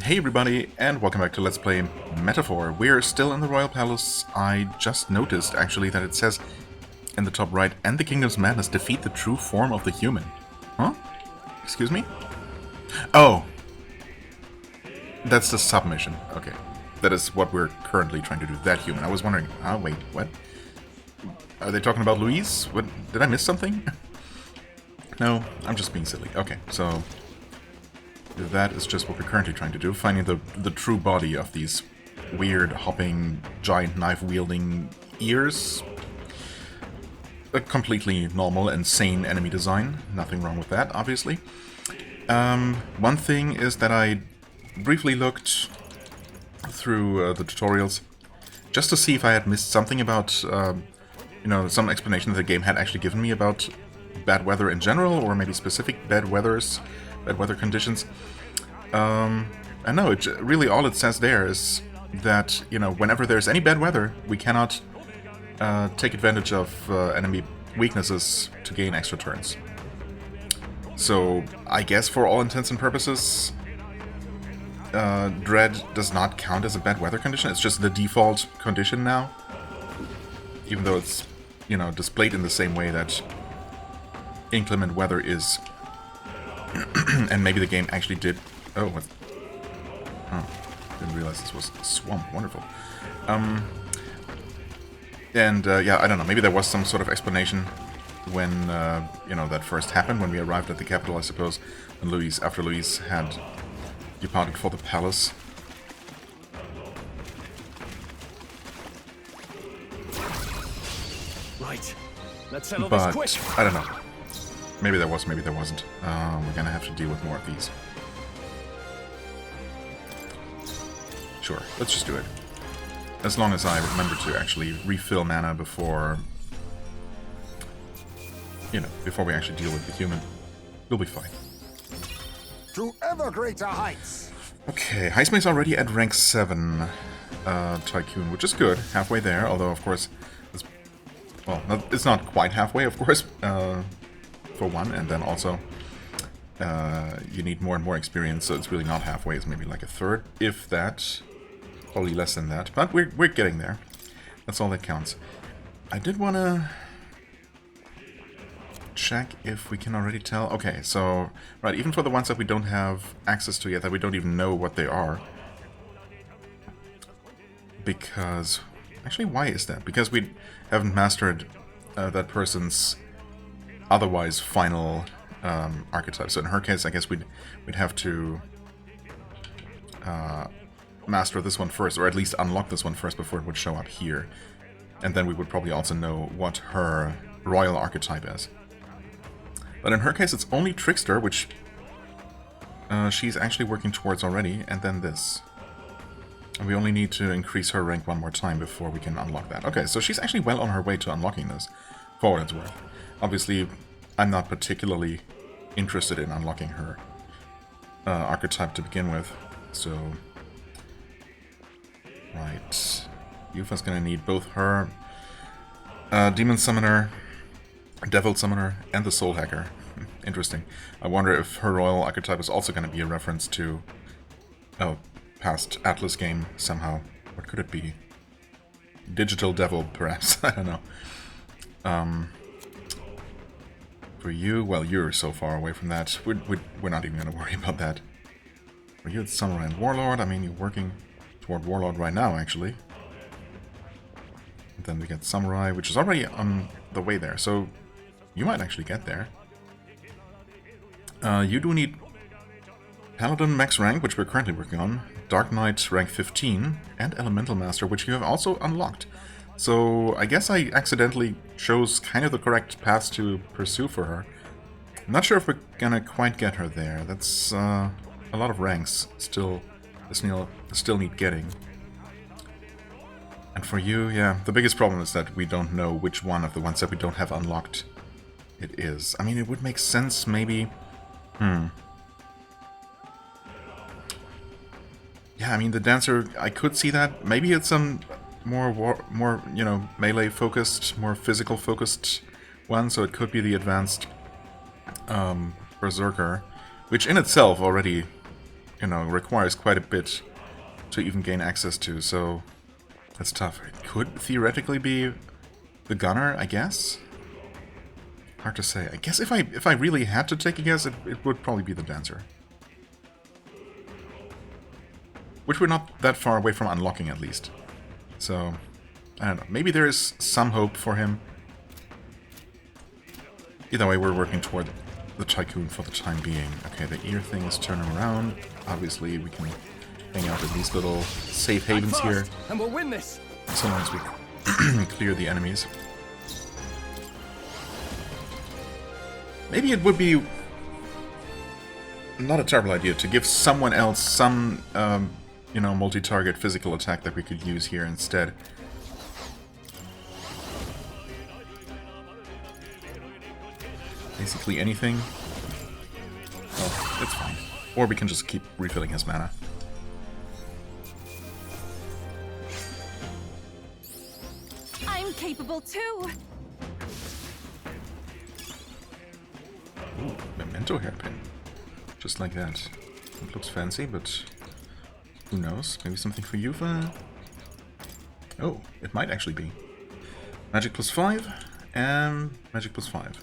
Hey everybody, and welcome back to Let's Play Metaphor. We're still in the Royal Palace. I just noticed, actually, that it says in the top right, "And the Kingdom's Madness defeat the true form of the human." Huh? Excuse me? Oh! That's the submission. Okay. That is what we're currently trying to do, that human. I was wondering, wait, what? Are they talking about Louise? What? Did I miss something? No, I'm just being silly. Okay, so that is just what we're currently trying to do, finding the true body of these weird, hopping, giant knife-wielding ears. A completely normal and sane enemy design. Nothing wrong with that, obviously. One thing is that I briefly looked through the tutorials just to see if I had missed something about, some explanation that the game had actually given me about bad weather in general, or maybe specific bad weather conditions. And no, really all it says there is that, whenever there's any bad weather, we cannot take advantage of enemy weaknesses to gain extra turns. So, I guess for all intents and purposes, Dread does not count as a bad weather condition. It's just the default condition now. Even though it's, displayed in the same way that inclement weather is. And maybe the game actually did... Oh, what? Oh, didn't realize this was a swamp. Wonderful. Yeah, I don't know. Maybe there was some sort of explanation when, that first happened, when we arrived at the capital, I suppose, when after Louise had departed for the palace. Right. Let's settle this quick. I don't know. Maybe there was, maybe there wasn't. We're gonna have to deal with more of these. Sure, let's just do it. As long as I remember to actually refill mana before... before we actually deal with the human. We'll be fine. To ever greater heights! Okay, Heismay's already at rank 7 Tycoon, which is good. Halfway there, although of course... it's not quite halfway, of course. For one, and then also you need more and more experience, so it's really not halfway, it's maybe like a third, if that. Probably less than that, but we're getting there. That's all that counts. I did want to check if we can already tell. Okay, so, right, even for the ones that we don't have access to yet, that we don't even know what they are. Because, actually, why is that? Because we haven't mastered that person's otherwise final archetype. So in her case, I guess we'd have to master this one first, or at least unlock this one first before it would show up here. And then we would probably also know what her royal archetype is. But in her case, it's only Trickster, which she's actually working towards already, and then this. And we only need to increase her rank one more time before we can unlock that. Okay, so she's actually well on her way to unlocking this, for what it's worth. Obviously, I'm not particularly interested in unlocking her archetype to begin with, so... Right. Yufa's gonna need both her Demon Summoner, Devil Summoner, and the Soul Hacker. Interesting. I wonder if her royal archetype is also gonna be a reference to... past Atlus game, somehow. What could it be? Digital Devil, perhaps? I don't know. For you, well, you're so far away from that. We're not even going to worry about that. For you, it's Samurai and Warlord. I mean, you're working toward Warlord right now, actually. And then we get Samurai, which is already on the way there. So, you might actually get there. You do need Paladin max rank, which we're currently working on. Dark Knight rank 15. And Elemental Master, which you have also unlocked. So, I guess I accidentally chose kind of the correct path to pursue for her. I'm not sure if we're gonna quite get her there. That's a lot of ranks still need getting. And for you, yeah, the biggest problem is that we don't know which one of the ones that we don't have unlocked it is. I mean, it would make sense, maybe... Yeah, I mean, the Dancer, I could see that. Maybe it's some... more melee-focused, more physical-focused one, so it could be the advanced Berserker, which in itself already you know, requires quite a bit to even gain access to, so that's tough. It could theoretically be the gunner, I guess. Hard to say. I guess if I really had to take a guess, it would probably be the dancer. Which we're not that far away from unlocking, at least. So, I don't know. Maybe there is some hope for him. Either way, we're working toward the Tycoon for the time being. Okay, the ear thing is turning around. Obviously, we can hang out in these little safe havens here. And we'll win this. So long as we clear the enemies. Maybe it would be not a terrible idea to give someone else some, you know, multi-target physical attack that we could use here instead. Basically anything. Oh, it's fine. Or we can just keep refilling his mana. I'm capable too. Ooh, memento hairpin. Just like that. It looks fancy, but who knows? Maybe something for Yuva? Oh, it might actually be. Magic +5 and magic +5.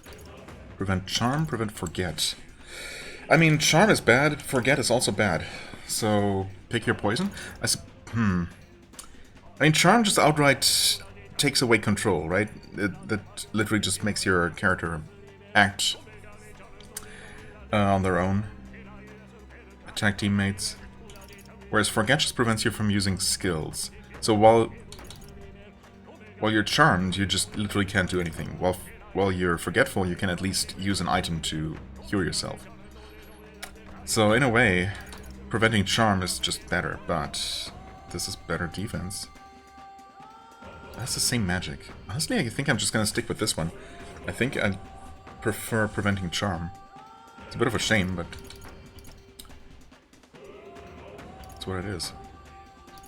Prevent charm, prevent forget. I mean, charm is bad, forget is also bad. So, pick your poison? I mean, charm just outright takes away control, right? That literally just makes your character act on their own. Attack teammates. Whereas forget just prevents you from using skills. So while you're charmed, you just literally can't do anything. While you're forgetful, you can at least use an item to cure yourself. So in a way, preventing charm is just better, but this is better defense. That's the same magic. Honestly, I think I'm just gonna stick with this one. I think I prefer preventing charm. It's a bit of a shame, but that's what it is.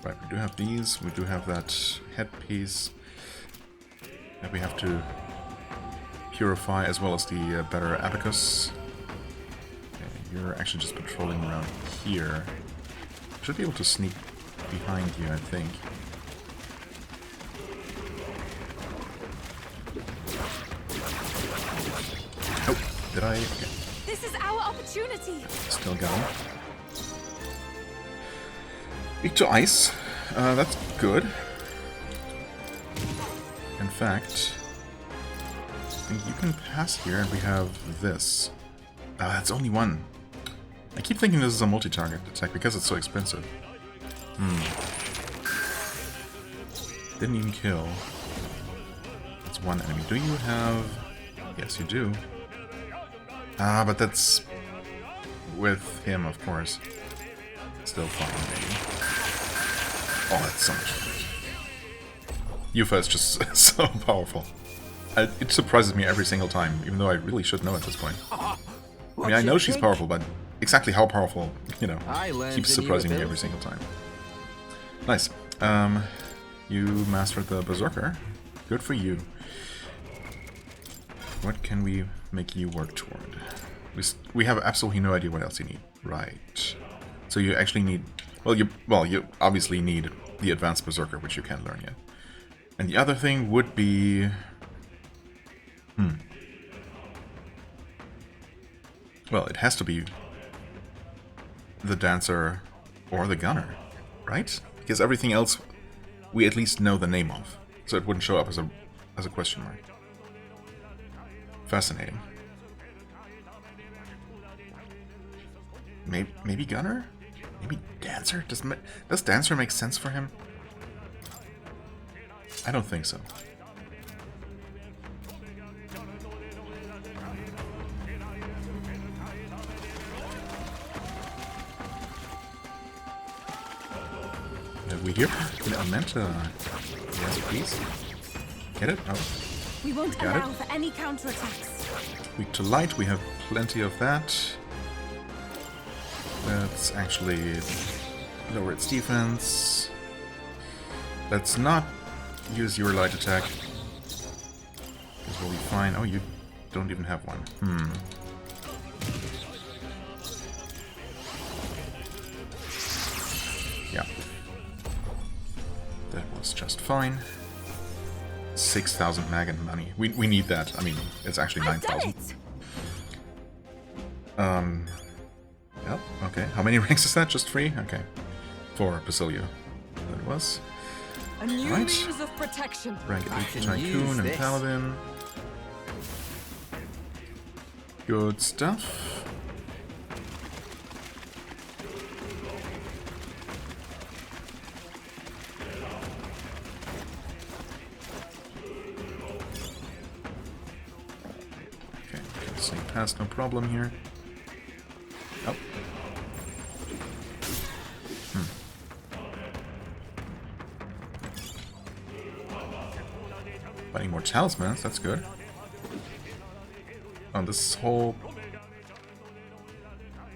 Right, we do have these, we do have that headpiece that we have to purify, as well as the better abacus. Okay, you're actually just patrolling around here. Should be able to sneak behind you, I think. Oh, did I? Okay. This is our opportunity. Still going. Weak to ice. That's good. In fact, I think you can pass here, and we have this. That's only one. I keep thinking this is a multi-target attack because it's so expensive. Didn't even kill. That's one enemy. Do you have... Yes, you do. But that's with him, of course. Still fine, maybe. Oh, that's so much fun. Yufa is just so powerful. It surprises me every single time, even though I really should know at this point. I mean, I know she's powerful, but exactly how powerful, you know, keeps surprising me every single time. Nice. You mastered the Berserker. Good for you. What can we make you work toward? We have absolutely no idea what else you need. Right. So you actually need... Well, you obviously need the Advanced Berserker, which you can't learn yet. And the other thing would be... Well, it has to be the Dancer or the Gunner, right? Because everything else we at least know the name of. So it wouldn't show up as a question mark. Fascinating. Maybe Gunner? Maybe Dancer? Does Dancer make sense for him? I don't think so. We here? Yes, please. Get it? Oh. We won't allow for any counterattacks. Weak to light, we have plenty of that. Let's actually lower its defense. Let's not use your light attack. This will be fine. Oh, you don't even have one. Yeah. That was just fine. 6,000 mag and money. We need that. I mean, it's actually 9,000. Yep, okay. How many ranks is that? Just 3? Okay. For Basilio. That was. A new Right. means of protection. Rank 8 can use Tycoon and this. Paladin. Good stuff. Okay, can sneak past, no problem here. Oh. Finding more talismans, that's good. Oh, this whole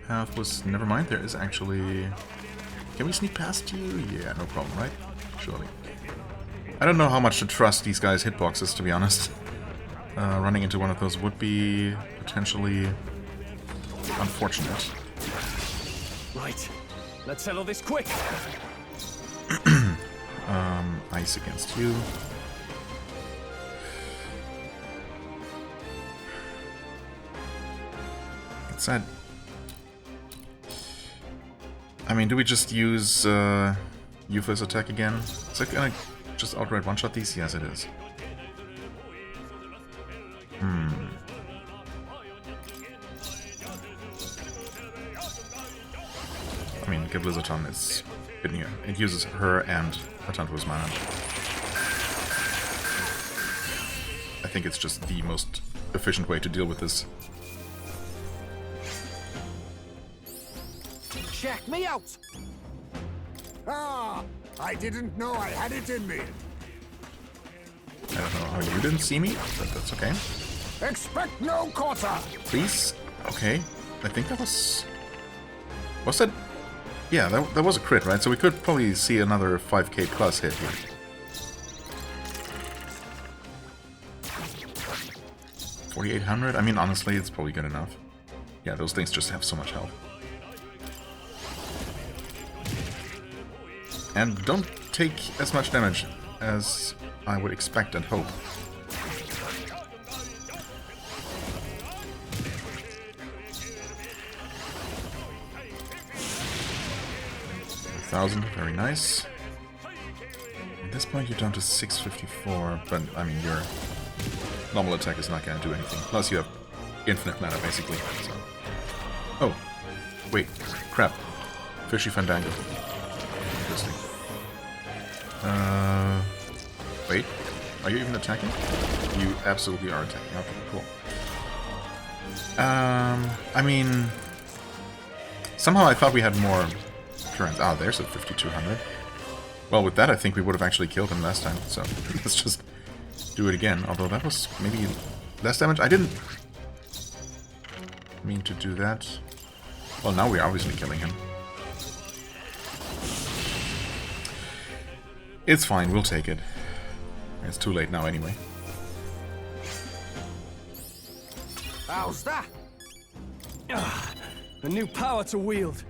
path was... Never mind, there is actually... Can we sneak past you? Yeah, no problem, right? Surely. I don't know how much to trust these guys' hitboxes, to be honest. Running into one of those would be potentially unfortunate. Right. Let's settle this quick. Ice against you. It's sad. I mean, do we just use Yufa's attack again? Is that gonna just outright one-shot these? Yes, it is. I mean, Giblizaton is hitting her. It uses her and Atantua's mana. I think it's just the most efficient way to deal with this. Check me out. Ah, I didn't know I had it in me. I don't know how you didn't see me, but that's okay. Expect no quarter. Please? Okay. I think that was... Was that... Yeah, that was a crit, right? So we could probably see another 5k plus hit here. $4,800? I mean, honestly, it's probably good enough. Yeah, those things just have so much health. And don't take as much damage as I would expect and hope. $1,000, very nice. At this point you're down to 654, but I mean your normal attack is not gonna do anything. Plus you have infinite mana basically. So. Oh, wait, crap. Fishy Fandango. Interesting. Wait, are you even attacking? You absolutely are attacking. Okay, cool. I mean, somehow I thought we had more turns. Ah, there's a 5,200. Well, with that, I think we would have actually killed him last time. So let's just do it again. Although that was maybe less damage. I didn't mean to do that. Well, now we're obviously killing him. It's fine, we'll take it. It's too late now anyway. How's that? A new power to wield.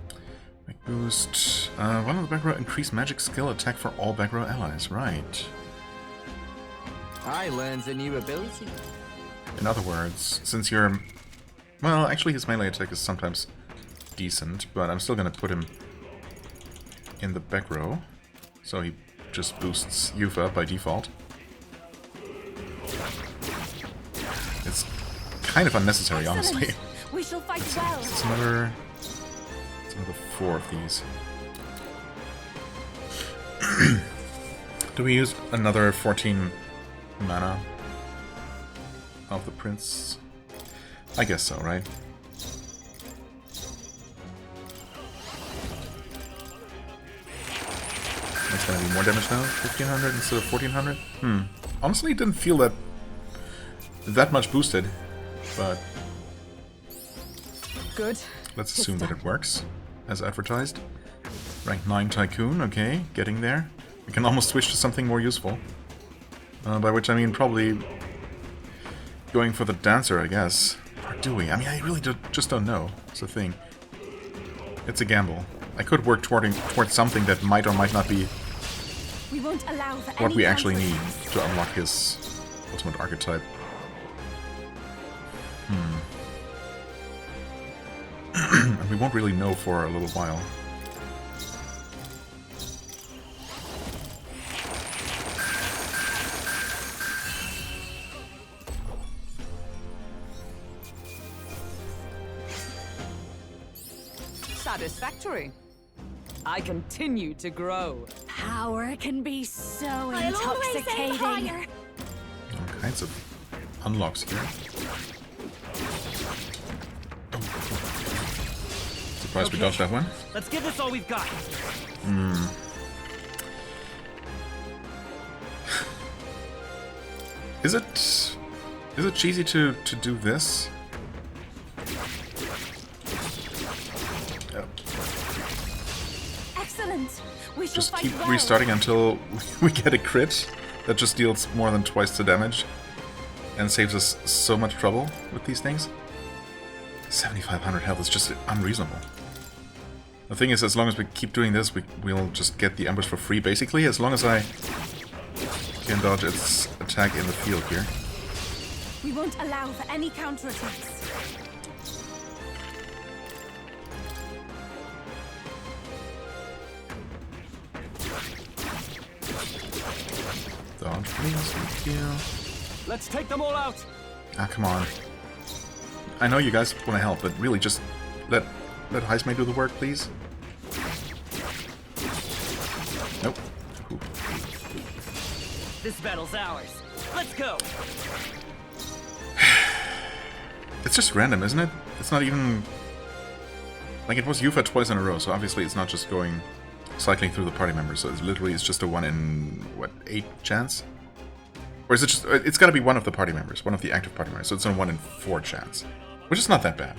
Mag boost. One of the back row increase magic skill attack for all back row allies. Right. I learned a new ability. In other words, since you're... Well, actually his melee attack is sometimes decent, but I'm still gonna put him in the back row. So he just boosts Yufa by default. It's kind of unnecessary, honestly. We shall fight well. It's another 4 of these. Do we use another 14 mana of the prince? I guess so, right? That's gonna be more damage now? 1,500 instead of 1,400? Honestly, it didn't feel that much boosted, but Good. let's assume that it works, as advertised. Rank 9 Tycoon, okay, getting there. We can almost switch to something more useful. By which I mean probably going for the Dancer, I guess. Or do we? I mean, I really just don't know. It's a thing. It's a gamble. I could work towards something that might or might not be We won't allow for what any we actually need counterattacks. to unlock his ultimate archetype. And we won't really know for a little while. Satisfactory. I continue to grow. Power can be so I'll always aim intoxicating. higher. All kinds of unlocks here. Surprised we dodged that one. Let's give this all we've got. Is it cheesy to do this? Excellent. We shall Just fight keep well. restarting until we get a crit that just deals more than twice the damage and saves us so much trouble with these things. 7,500 health is just unreasonable. The thing is, as long as we keep doing this, we'll just get the ambush for free, basically, as long as I can dodge its attack in the field here. We won't allow for any counterattacks. Dodge, please, thank you. Let's take them all out. Ah, come on. I know you guys want to help, but really just let Heismay do the work, please. Nope. Ooh. This battle's ours. Let's go. It's just random, isn't it? It's not even... Like, it was Yufa twice in a row, so obviously it's not just cycling through the party members, so it's just a 1 in, what, 8 chance? Or is it just... It's gotta be one of the party members, one of the active party members, so it's a 1 in 4 chance. Which is not that bad.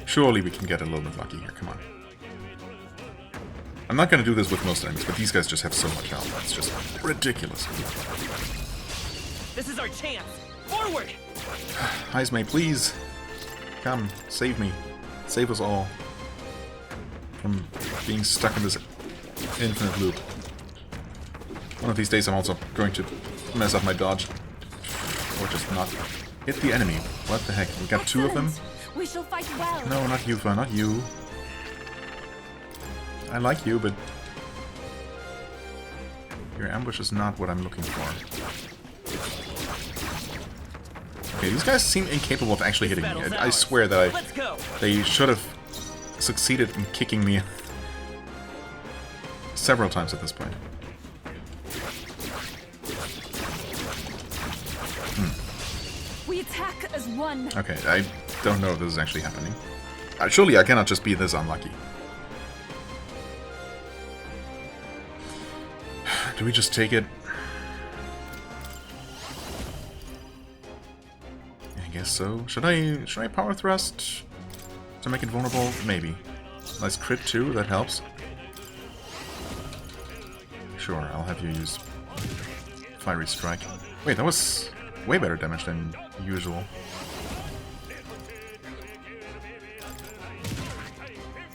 Surely we can get a little bit lucky here, come on. I'm not gonna do this with most enemies, but these guys just have so much health, that's just ridiculous. This is our chance. Forward. Heismay, please. Come, save me. Save us all. From being stuck in this infinite loop. One of these days I'm also going to mess up my dodge. Or just not hit the enemy. What the heck? We got 2 of them? Excellent. We shall fight well. No, not Yufa, not you. I like you, but your ambush is not what I'm looking for. Okay, these guys seem incapable of actually hitting me. I swear that Let's go. they should have succeeded in kicking me several times at this point. We attack as one. Okay, I don't know if this is actually happening. Surely I cannot just be this unlucky. Do we just take it? I guess so. Should I power thrust to make it vulnerable? Maybe. Nice crit too, that helps. Sure, I'll have you use Fiery Strike. Wait, that was way better damage than usual.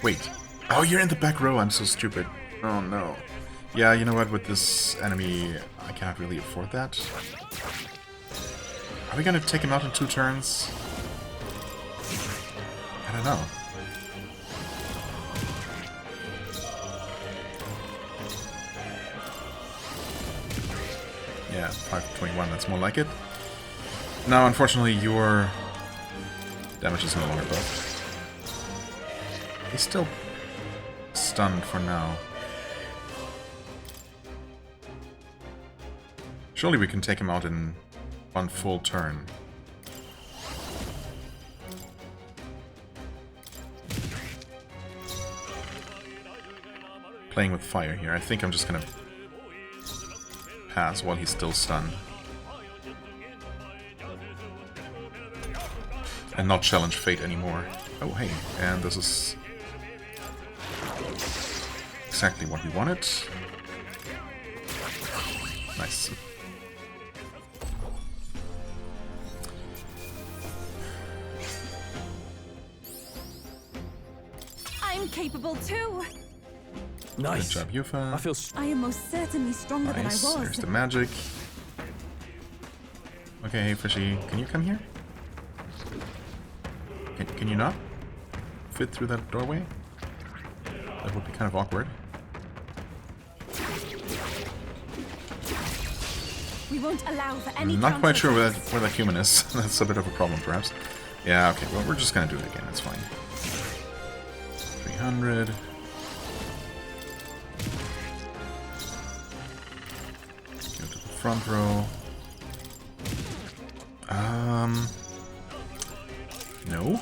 Wait. Oh, you're in the back row, I'm so stupid. Oh no. Yeah, you know what, with this enemy, I cannot really afford that. Are we gonna take him out in 2 turns? I don't know. Yeah, 521, that's more like it. Now, unfortunately, your damage is no longer buffed. He's still stunned for now. Surely we can take him out in 1 full turn. Playing with fire here. I think I'm just gonna pass while he's still stunned. And not challenge fate anymore. Oh, hey, and this is exactly what we wanted. Nice. I'm capable too. Good Nice. job, Yufa. I feel I am most certainly stronger than I Nice. was. There's the magic. Okay, hey, Fishy, can you come here? Can you not fit through that doorway? That would be kind of awkward. We won't allow for any I'm not quite sure counterattacks. where that human is. That's a bit of a problem, perhaps. Yeah, okay, well, we're just gonna do it again. That's fine. 300. Go to the front row. No.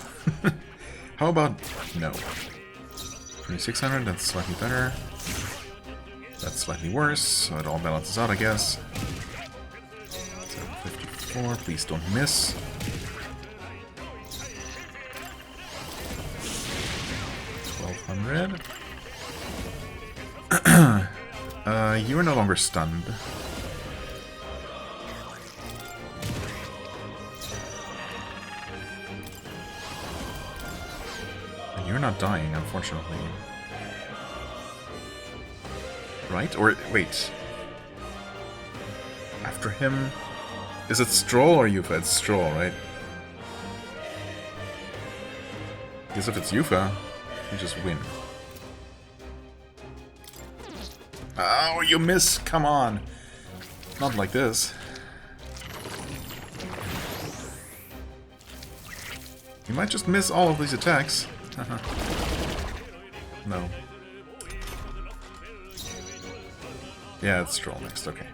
How about no? 2600, that's slightly better. That's slightly worse, so it all balances out, I guess. 754, please don't miss. 1200. You are no longer stunned. You're not dying, unfortunately. Right? Or, wait. After him... Is it Stroll or Yufa? It's Stroll, right? Because if it's Yufa, you just win. Oh, you miss! Come on! Not like this. You might just miss all of these attacks. No. Yeah, it's Stroll next, okay.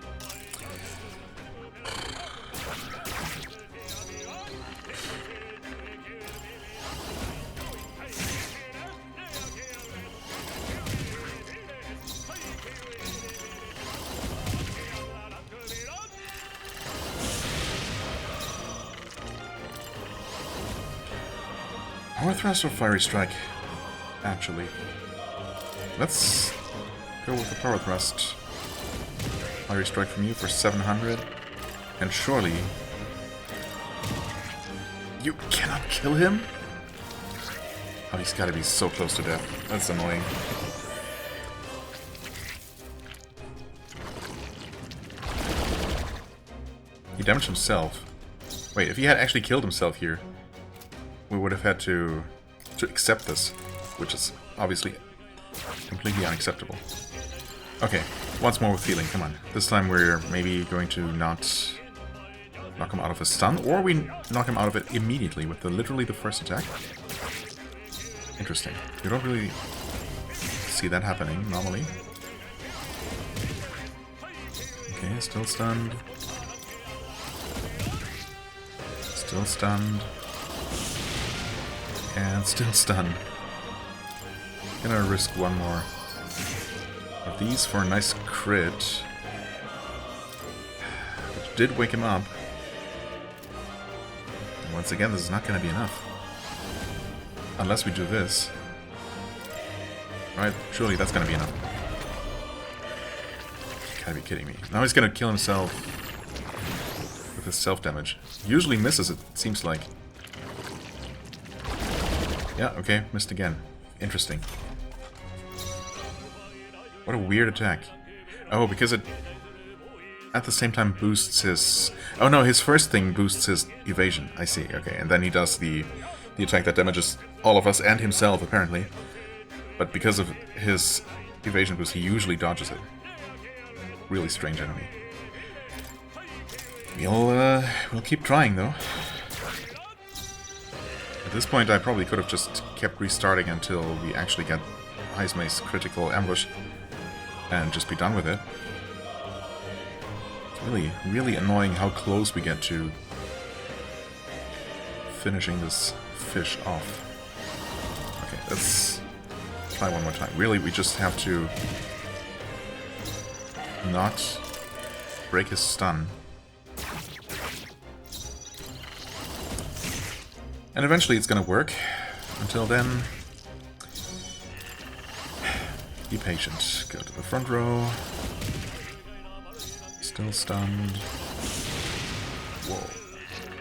Power Thrust or Fiery Strike? Actually. Let's go with the Power Thrust. Fiery Strike from you for 700. And surely... You cannot kill him? Oh, he's gotta be so close to death. That's annoying. He damaged himself. Wait, if he had actually killed himself here, we would have had to accept this, which is obviously completely unacceptable. Okay, once more with feeling, come on. This time we're maybe going to not knock him out of his stun, or we knock him out of it immediately with literally the first attack. Interesting. You don't really see that happening normally. Okay, still stunned. Still stunned. And still stunned. Gonna risk one more of these for a nice crit. Which did wake him up. And once again, this is not gonna be enough. Unless we do this. Right, surely that's gonna be enough. You gotta be kidding me. Now he's gonna kill himself with his self-damage. Usually misses, it seems like. Yeah, okay, missed again. Interesting. What a weird attack. Oh, because it at the same time boosts his... Oh no, his first thing boosts his evasion. I see, okay. And then he does the attack that damages all of us and himself, apparently. But because of his evasion boost, he usually dodges it. Really strange enemy. We'll keep trying, though. At this point, I probably could have just kept restarting until we actually get Heismei's critical ambush and just be done with it. It's really, really annoying how close we get to finishing this fish off. Okay, let's try one more time. Really, we just have to not break his stun. And eventually it's gonna work. Until then, be patient. Go to the front row. Still stunned. Whoa.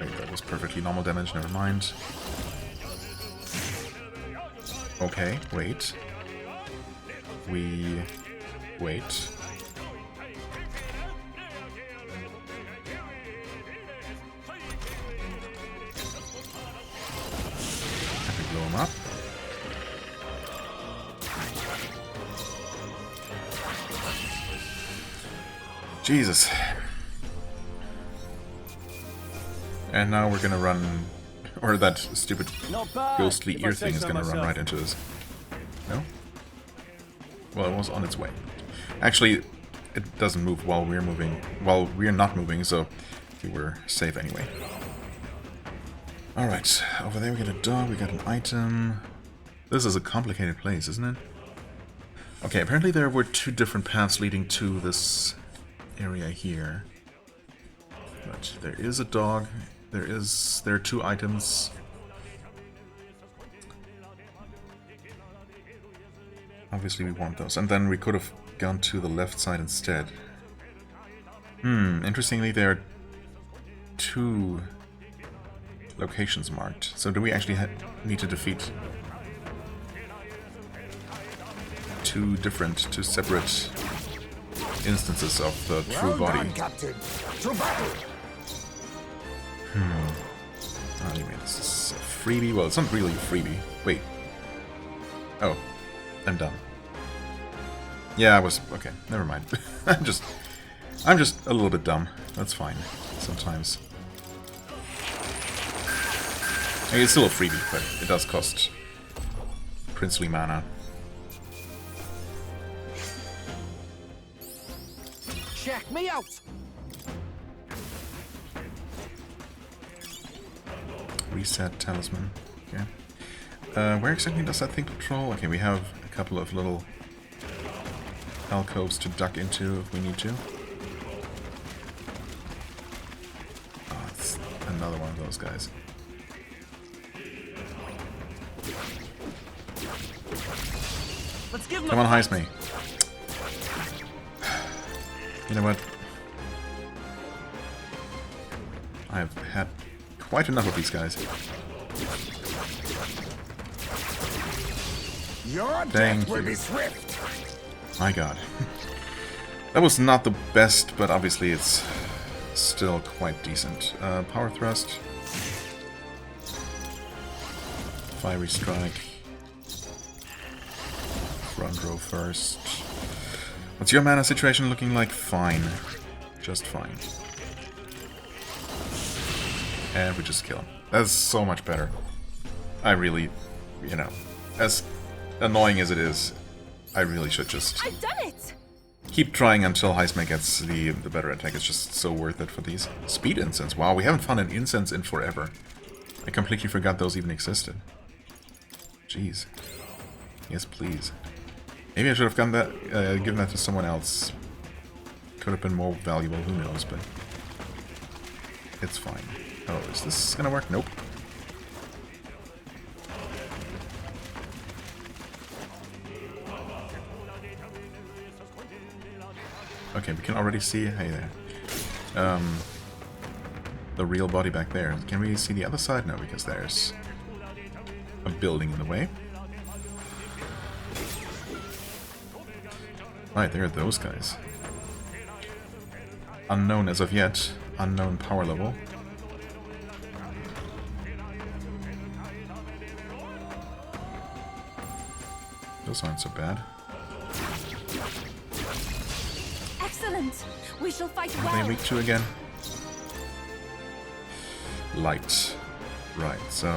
Wait, that was perfectly normal damage, never mind. Okay, wait. we wait. And we blow him up. Jesus. And now we're gonna run, or that stupid Not bad, ghostly if I ear say thing is so gonna run myself. right into us. No? Well, it was on its way. Actually, it doesn't move while we're moving. While we're not moving, so we were safe anyway. Alright, over there we got a dog, we got an item. This is a complicated place, isn't it? Okay, apparently there were two different paths leading to this area here. But there is a dog, there are two items. Obviously we want those. And then we could have gone to the left side instead. Interestingly there are two locations marked. So do we actually need to defeat two separate instances of the true body? Captain. To battle. Oh, anyway, this is a freebie. Well, it's not really a freebie. Wait. Oh, I'm done. Yeah, I was... Okay, never mind. I'm just a little bit dumb. That's fine. Sometimes. I mean, it's still a freebie, but it does cost princely mana. Check me out. Reset talisman. Okay. Where exactly does that thing patrol? Okay, we have a couple of little alcoves to duck into if we need to. Oh, it's another one of those guys. Let's give him Come on, heist me. You know what? I've had quite enough of these guys. Your Thank death will you. be swift. My god. That was not the best, but obviously it's still quite decent. Power thrust. Fiery strike. Front row first. What's your mana situation looking like? Fine. Just fine. And we just kill him. That's so much better. I really, you know, as annoying as it is, I really should just I've done it! keep trying until Heisman gets the better attack. It's just so worth it for these. Speed incense. Wow, we haven't found an incense in forever. I completely forgot those even existed. Jeez. Yes, please. Maybe I should have done that, given that to someone else. Could have been more valuable, who knows, but it's fine. Oh, is this gonna work? Nope. Okay, we can already see, hey there, the real body back there. Can we see the other side? No, because there's a building in the way. Right, there are those guys. Unknown as of yet. Unknown power level. Those aren't so bad. Excellent! We shall fight What are they well. weak to again? Light. Right, so...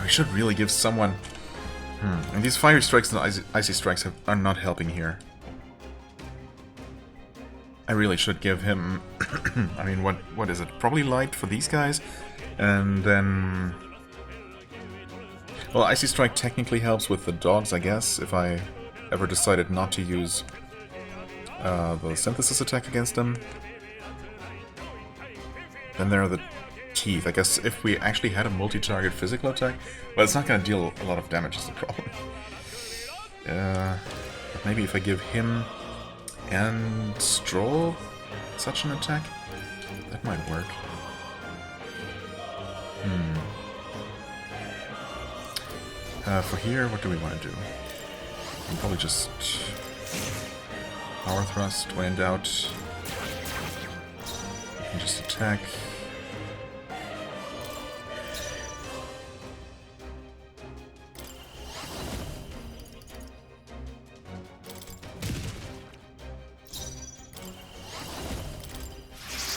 we should really give someone... And these fire strikes and icy strikes are not helping here. I really should give him... I mean, what is it? Probably light for these guys? And then... well, icy strike technically helps with the dogs, I guess, if I ever decided not to use the synthesis attack against them. Then there are the teeth. I guess if we actually had a multi-target physical attack, well, it's not going to deal a lot of damage is the problem. But maybe if I give him and Stroll such an attack, that might work. For here, what do we want to do? can probably just power thrust when in doubt. You can just attack.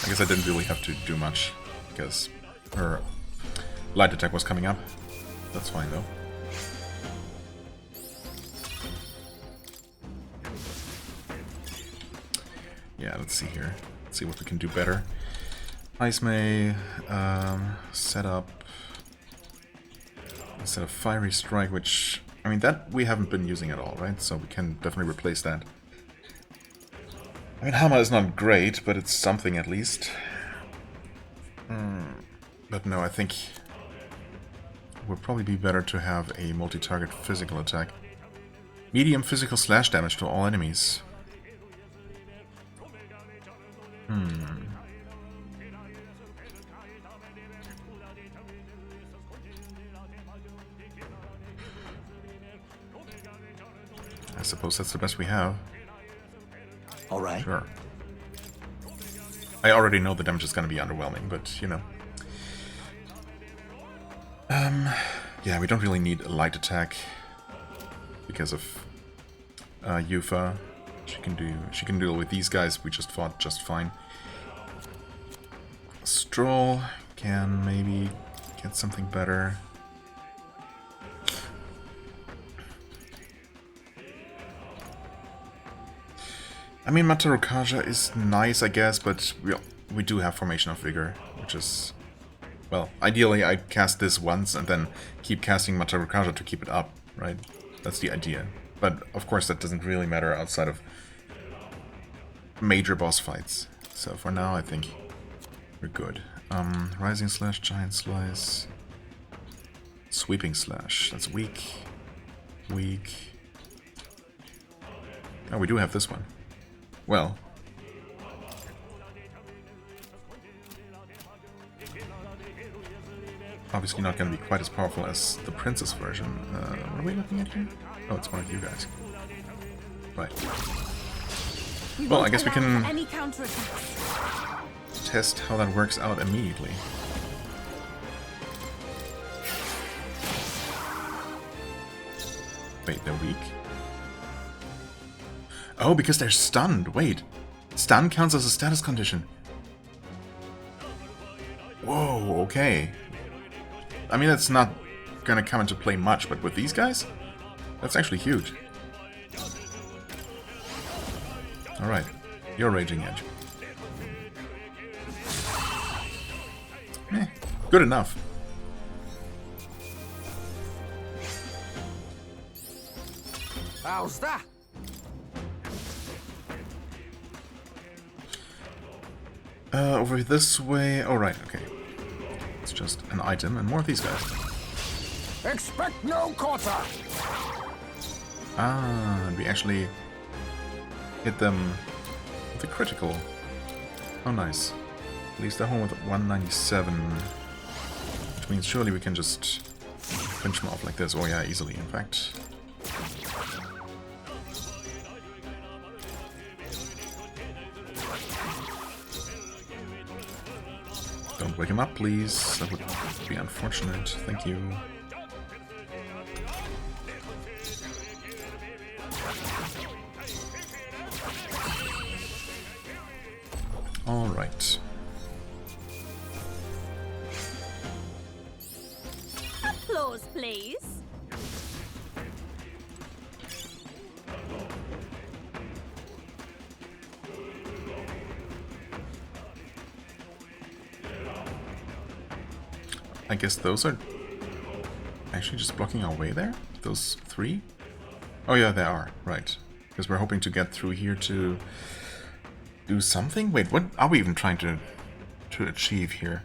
I guess I didn't really have to do much because her light attack was coming up. That's fine though. Yeah, let's see here. Let's see what we can do better. Ice May, set up instead of Fiery Strike, which, I mean, that we haven't been using at all, right? So we can definitely replace that. I mean, Hammer is not great, but it's something at least. But no, I think it would probably be better to have a multi-target physical attack. Medium physical slash damage to all enemies. I suppose that's the best we have. Alright. Sure. I already know the damage is going to be underwhelming, but, you know. Yeah, we don't really need a light attack because of Yufa. She can deal with these guys. We just fought just fine. Stroll can maybe get something better. I mean, Matarukaja is nice, I guess, but we do have Formation of Vigor, which is... Well, ideally I cast this once and then keep casting Matarukaja to keep it up, right? That's the idea. But, of course, that doesn't really matter outside of major boss fights. So, for now, I think we're good. Rising Slash, Giant Slice... Sweeping Slash, that's weak. Weak... Oh, we do have this one. Well, obviously not going to be quite as powerful as the Princess version. What are we looking at here? Oh, it's one of you guys. Right. Well, I guess we can test how that works out immediately. Wait, they're weak? Oh, because they're stunned. Wait. Stun counts as a status condition. Whoa, okay. I mean, that's not gonna come into play much, but with these guys? That's actually huge. Alright. You're Raging Edge. Good enough. How's that? Over this way... Oh, right, okay. It's just an item and more of these guys. Expect no quarter! Ah, and we actually hit them with a critical. Oh, nice. At least they're home with 197. Which means surely we can just pinch them off like this. Oh yeah, easily, in fact. Don't wake him up, please. That would be unfortunate. Thank you. All right. Applause, please. I guess those are actually just blocking our way there? Those three? Oh yeah, they are. Right. Because we're hoping to get through here to do something? Wait, what are we even trying to achieve here?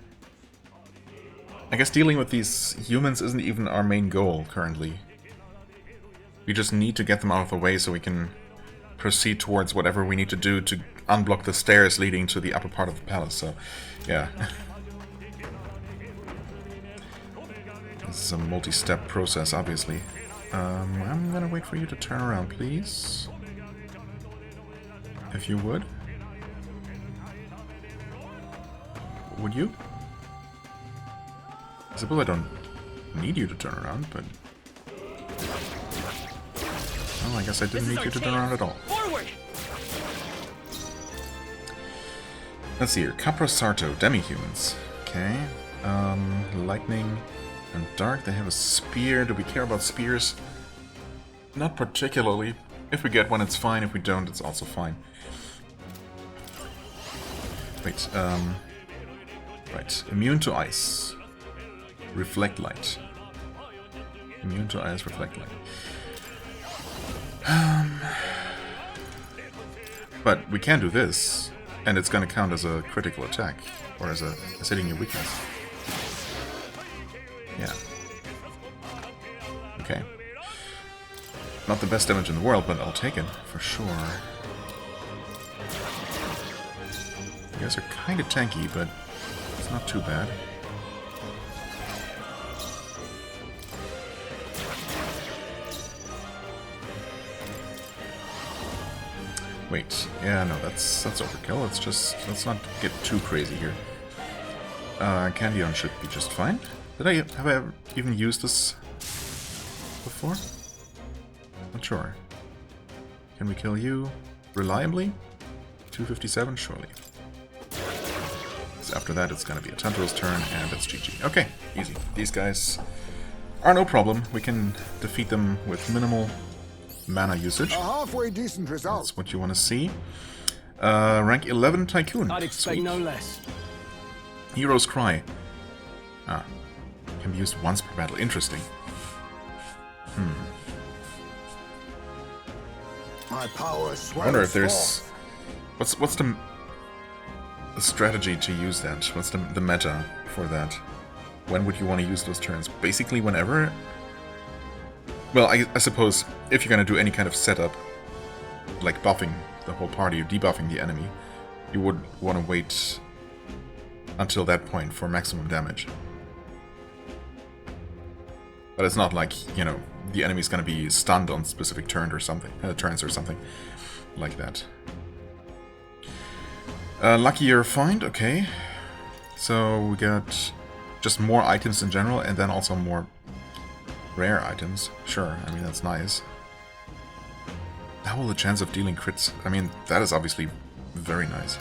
I guess dealing with these humans isn't even our main goal currently. We just need to get them out of the way so we can proceed towards whatever we need to do to unblock the stairs leading to the upper part of the palace, so yeah. This is a multi-step process, obviously. I'm gonna wait for you to turn around, please. If you would. Would you? I suppose I don't need you to turn around, but... Well, I guess I didn't need you to turn around at all. Forward! Let's see here. Capra Sarto, demi-humans. Okay. Lightning and dark. They have a spear. Do we care about spears? Not particularly. If we get one, it's fine. If we don't, it's also fine. Wait, right. Immune to ice. Reflect light. Immune to ice, reflect light. But we can do this, and it's gonna count as a critical attack, or as hitting your weakness. Yeah. Okay. Not the best damage in the world, but I'll take it, for sure. You guys are kinda tanky, but it's not too bad. Wait, yeah, no, that's overkill. Let's not get too crazy here. Candion should be just fine. Have I ever even used this before? Not sure. Can we kill you reliably? 257, surely. So after that, it's gonna be a Tantaro's turn, and it's GG. Okay, easy. These guys are no problem. We can defeat them with minimal mana usage. A halfway decent result. That's what you want to see. Rank 11 Tycoon. I'd expect Sweet. no less. Hero's Cry. Ah. Can be used once per battle. Interesting. My power I wonder if there's... forth. What's the strategy to use that? What's the meta for that? When would you want to use those turns? Basically whenever? Well, I suppose if you're going to do any kind of setup, like buffing the whole party or debuffing the enemy, you would want to wait until that point for maximum damage. But it's not like, you know, the enemy's going to be stunned on specific turns or something like that. Luckier find, okay. So we got just more items in general, and then also more rare items. Sure, I mean, that's nice. Double the chance of dealing crits. I mean, that is obviously very nice.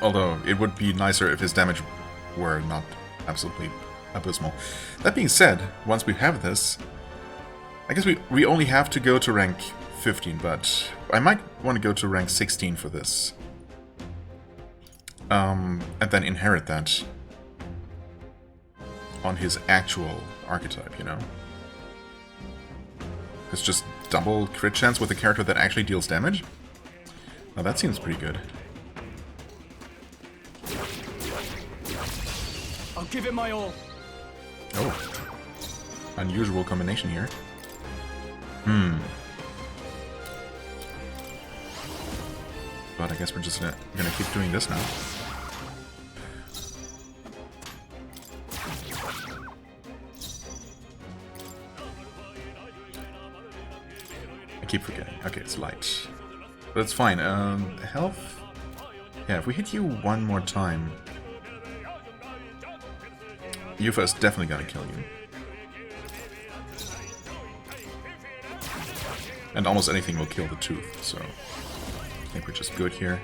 Although, it would be nicer if his damage were not absolutely abysmal. That being said, once we have this, I guess we only have to go to rank 15, but I might want to go to rank 16 for this. And then inherit that on his actual archetype, you know? It's just double crit chance with a character that actually deals damage? Now that seems pretty good. I'll give it my all. Oh. Unusual combination here. But I guess we're just gonna keep doing this now. I keep forgetting. Okay, it's light. But it's fine. Health? Yeah, if we hit you one more time, Yufa is definitely gonna kill you. And almost anything will kill the tooth, so I think we're just good here.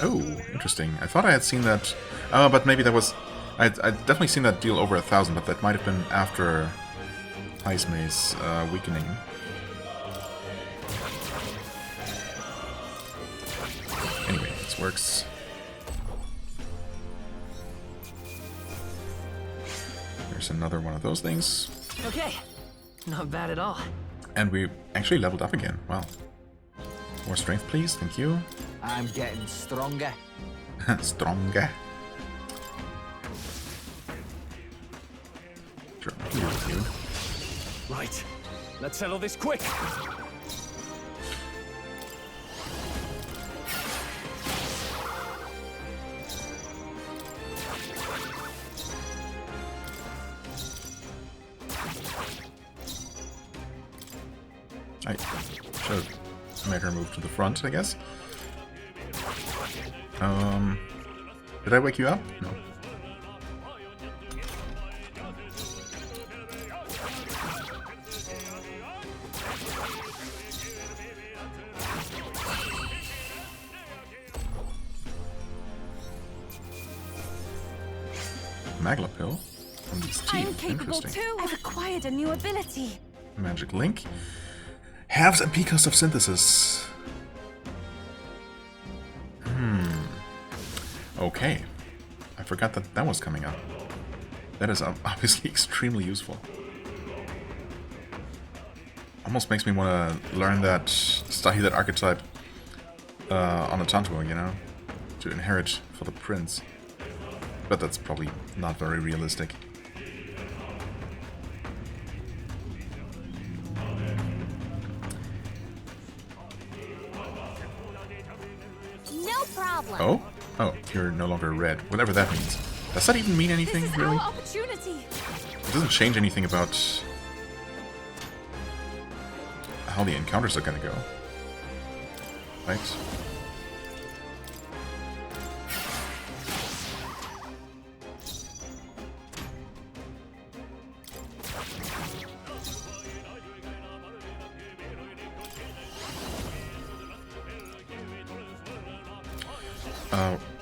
Oh, interesting. I thought I had seen that... Oh, but maybe that was... I'd definitely seen that deal over 1,000, but that might have been after Heismei's weakening. Anyway, this works. There's another one of those things. Okay, not bad at all. And we actually leveled up again. Wow. More strength, please. Thank you. I'm getting stronger. Stronger. Sure, I can deal with you. Right. Let's settle this quick. I should have made her move to the front, I guess. Did I wake you up? No. Magla pill from these teeth. I'm capable Interesting. too. I've acquired a new ability. Magic link. Halves a P-cost of synthesis. Okay. I forgot that that was coming up. That is obviously extremely useful. Almost makes me want to learn that, study that archetype on a Tanto, you know? To inherit for the prince. But that's probably not very realistic. No problem. Oh? Oh, you're no longer red. Whatever that means. Does that even mean anything, This is really? our opportunity. It doesn't change anything about how the encounters are gonna go. Right?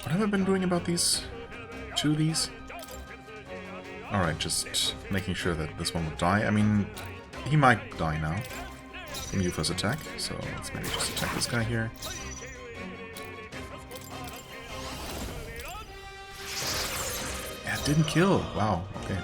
What have I been doing about these? Two of these? Alright, just making sure that this one would die. I mean, he might die now from Yufa's attack, so let's maybe just attack this guy here. Yeah, it didn't kill. Wow, okay.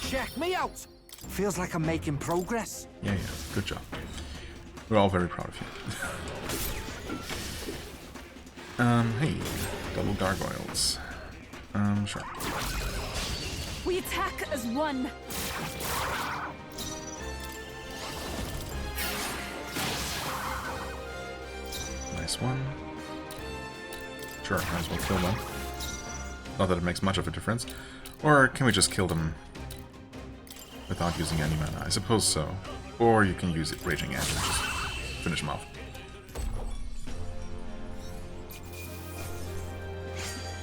Check me out! Feels like I'm making progress. Yeah, yeah, good job. We're all very proud of you. Hey, double gargoyles. Sure. We attack as one. Nice one. Sure, might as well kill them. Not that it makes much of a difference. Or can we just kill them without using any mana? I suppose so. Or you can use Raging Anger and just finish them off.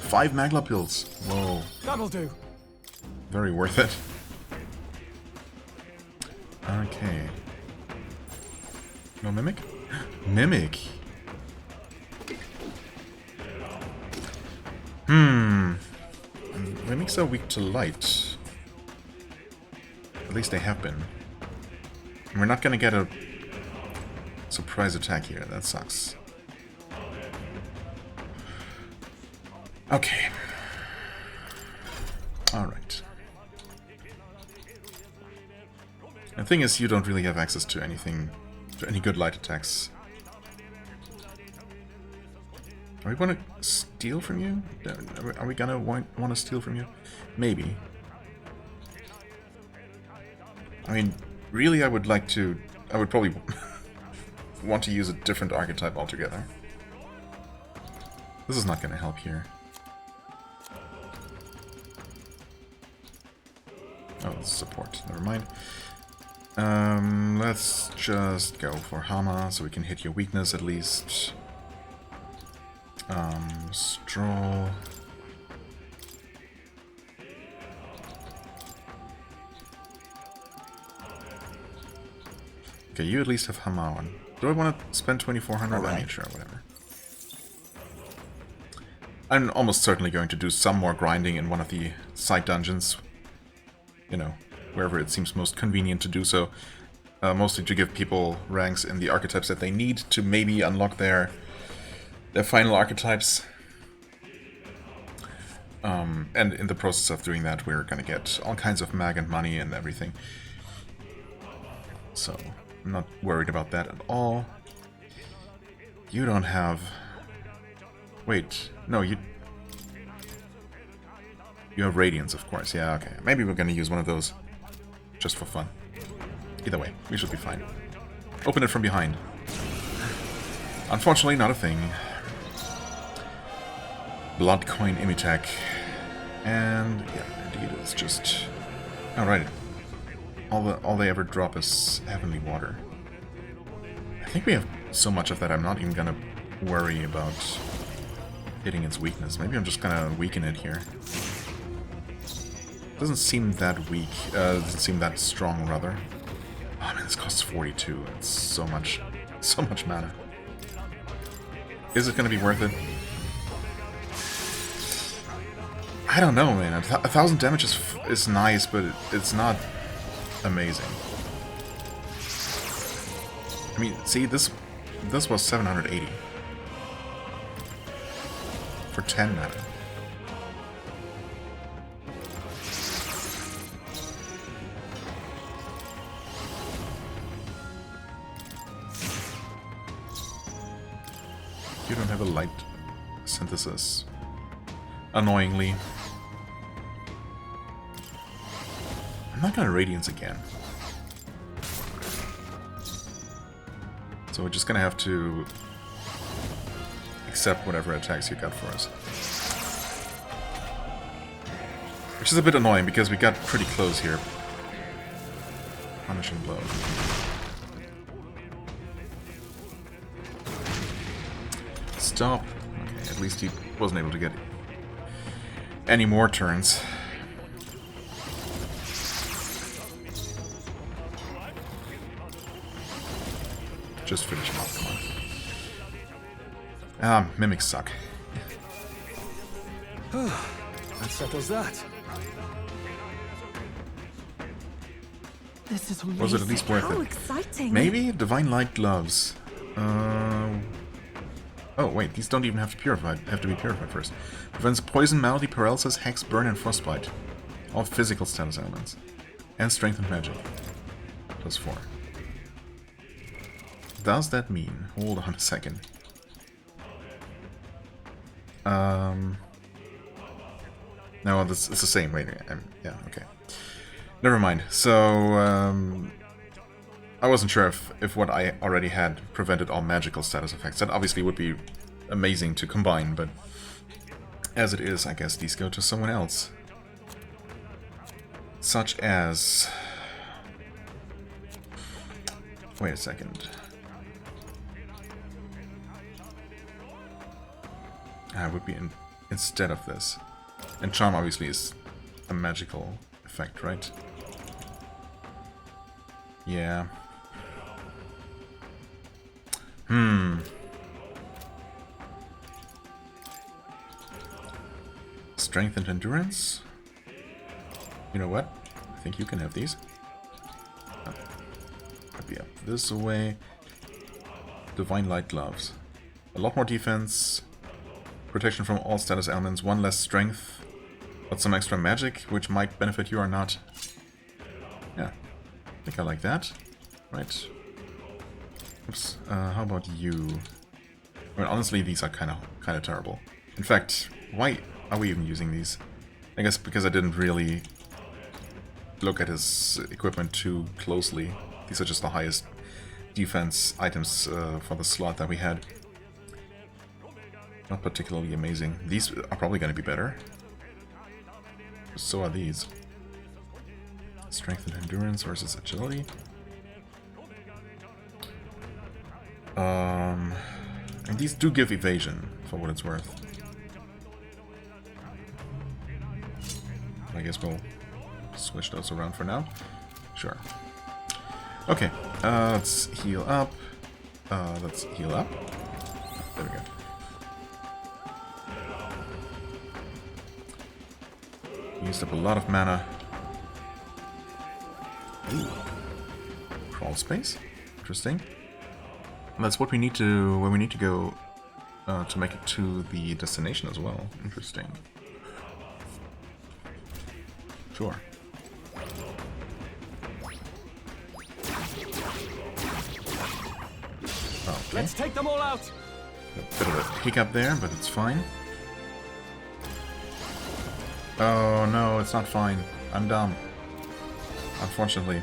Five Magla pills. Whoa. That'll do. Very worth it. Okay. No Mimic? Mimic! Mimics are weak to light. At least they have been. And we're not gonna get a surprise attack here. That sucks. Okay. Alright. The thing is, you don't really have access to anything, to any good light attacks. Are we going to steal from you? Are we gonna want to steal from you? Maybe. I mean, really, I would probably want to use a different archetype altogether. This is not gonna help here. Oh, it's support. Never mind. Let's just go for Hama, so we can hit your weakness at least. Stroll. Okay, you at least have Hama on. Do I want to spend 2,400? I mean, sure, whatever. I'm almost certainly going to do some more grinding in one of the side dungeons. You know, wherever it seems most convenient to do so. Mostly to give people ranks in the archetypes that they need to maybe unlock their final archetypes. And in the process of doing that, we're gonna get all kinds of mag and money and everything. So, I'm not worried about that at all. You don't have... Wait, no, you have Radiance, of course. Yeah, okay. Maybe we're gonna use one of those just for fun. Either way, we should be fine. Open it from behind. Unfortunately, not a thing. Blood coin Imitech. And yeah, indeed, it's just... Alright. All they ever drop is Heavenly Water. I think we have so much of that I'm not even gonna worry about hitting its weakness. Maybe I'm just gonna weaken it here. Doesn't seem that weak. Doesn't seem that strong, rather. Oh man, this costs 42. It's so much mana. Is it gonna be worth it? I don't know, man. 1,000 damage is nice, but it's not amazing. I mean, see, this was 780 for 10 mana. You don't have a light synthesis. Annoyingly. I'm not gonna Radiance again. So we're just gonna have to accept whatever attacks you got for us. Which is a bit annoying because we got pretty close here. Punishing blow. Stop. Okay, at least he wasn't able to get any more turns. Just finish him off, come on. Mimics suck. That settles that. This is amazing. Was it at least worth How it? exciting. Maybe? Divine Light Gloves. Oh, wait, these don't even have to be purified first. Prevents poison, malady, paralysis, hex, burn, and frostbite. All physical status elements. And strength and magic. Plus 4. Does that mean... Hold on a second. No, it's the same. Wait, yeah, okay. Never mind. So, I wasn't sure if what I already had prevented all magical status effects. That obviously would be amazing to combine, but as it is, I guess these go to someone else. Such as... Wait a second. It would be instead of this. And Charm obviously is a magical effect, right? Yeah. Strength and endurance? You know what? I think you can have these. Might be up this way. Divine Light Gloves. A lot more defense. Protection from all status elements. 1 less strength. But some extra magic, which might benefit you or not. Yeah. I think I like that. Right. Oops. How about you? I mean, honestly, these are kind of terrible. In fact, why are we even using these? I guess because I didn't really look at his equipment too closely. These are just the highest defense items for the slot that we had. Not particularly amazing. These are probably going to be better. So are these. Strength and endurance versus agility. And these do give evasion, for what it's worth. I guess we'll switch those around for now. Sure. Okay, let's heal up. Let's heal up. There we go. Used up a lot of mana. Ooh. Crawl space. Interesting. And that's what we need to when we need to go to make it to the destination as well. Interesting. Sure. Okay. Let's take them all out. A bit of a hiccup there, but it's fine. Oh no, it's not fine. I'm dumb. Unfortunately.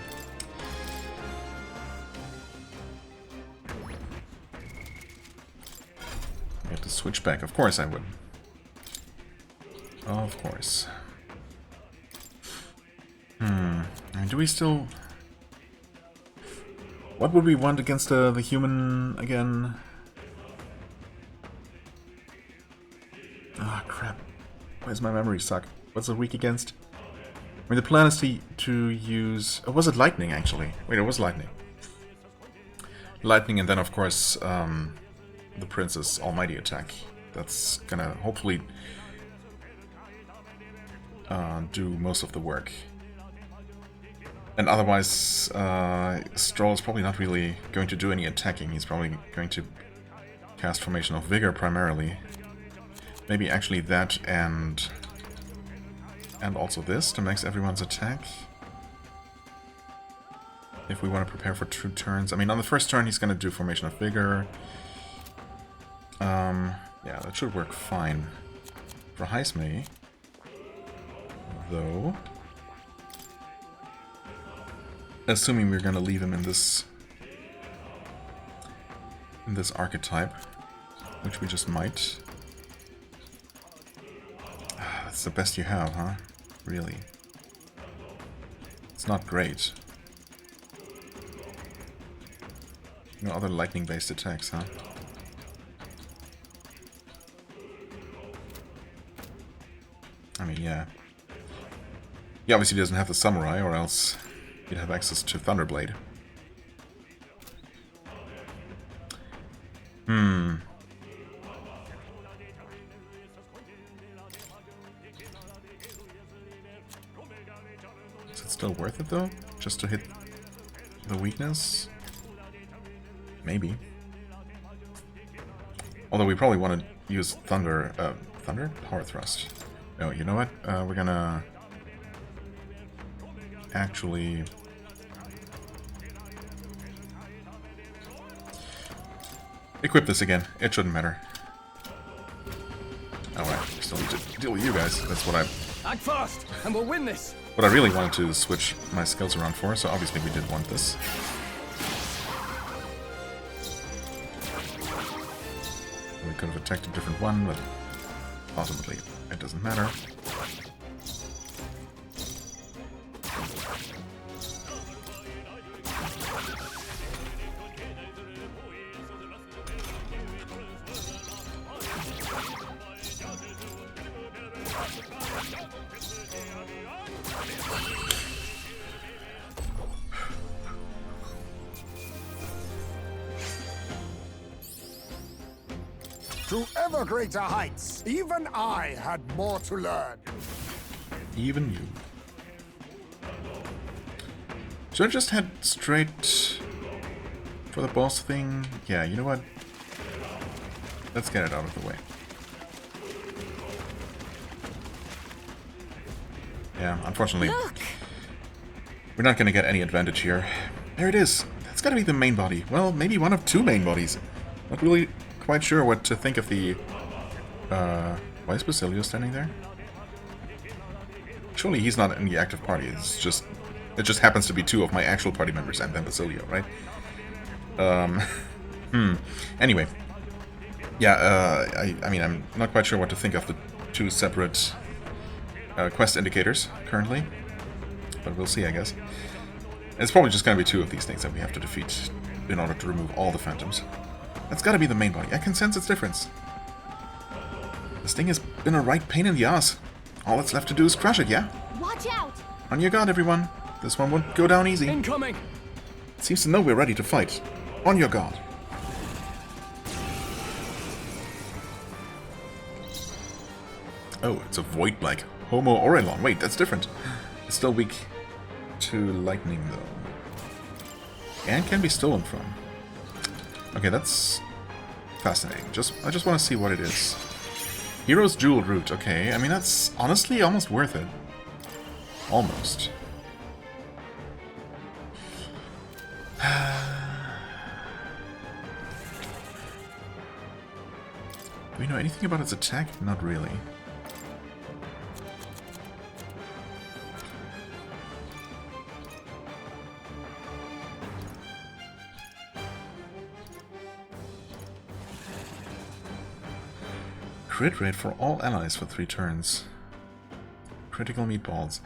I have to switch back. Of course I would. Of course. And do we still... What would we want against the human again? Ah, crap. Why does my memory suck? What's it weak against? I mean, the plan is to use... Oh, was it lightning, actually? Wait, it was lightning. Lightning, and then, of course, the Prince's Almighty attack. That's gonna, hopefully, do most of the work. And otherwise, Stroll is probably not really going to do any attacking. He's probably going to cast Formation of Vigor primarily. Maybe actually that and also this to max everyone's attack. If we want to prepare for 2 turns. I mean, on the first turn he's going to do Formation of Vigor. Yeah, that should work fine. For Heismay, though... Assuming we're going to leave him in this archetype, which we just might. That's the best you have, huh? Really? It's not great. No other lightning-based attacks, huh? I mean, yeah. He obviously doesn't have the Samurai, or else he'd have access to Thunderblade. Is it still worth it, though? Just to hit the weakness? Maybe. Although we probably want to use Thunder... Thunder? Power Thrust. No, you know what? We're gonna... actually... equip this again. It shouldn't matter. Oh, right. Still need to deal with you guys. That's what Act fast, and we'll win this. what I really wanted to switch my skills around for, so obviously we did want this. We could have attacked a different one, but ultimately it doesn't matter. To ever greater heights, even I had more to learn. Even you. Should I just head straight for the boss thing? Yeah, you know what? Let's get it out of the way. Yeah, unfortunately, Look! we're not going to get any advantage here. There it is. That's got to be the main body. Well, maybe one of 2 main bodies. Not really quite sure what to think of the... why is Basilio standing there? Surely he's not in the active party. It just happens to be 2 of my actual party members and then Basilio, right? Anyway. Yeah, I mean, I'm not quite sure what to think of the 2 separate quest indicators currently. But we'll see, I guess. It's probably just going to be 2 of these things that we have to defeat in order to remove all the phantoms. That's got to be the main body. I can sense its difference. This thing has been a right pain in the ass. All that's left to do is crush it, yeah? Watch out! On your guard, everyone. This one won't go down easy. Incoming! It seems to know we're ready to fight. On your guard. Oh, it's a void like Homo Orelon. Wait, that's different. It's still weak to lightning, though. And can be stolen from. Okay, that's fascinating. I just want to see what it is. Hero's Jewel Root. Okay, I mean, that's honestly almost worth it. Almost. Do we know anything about its attack? Not really. crit rate for all allies for 3 turns. Critical meatballs.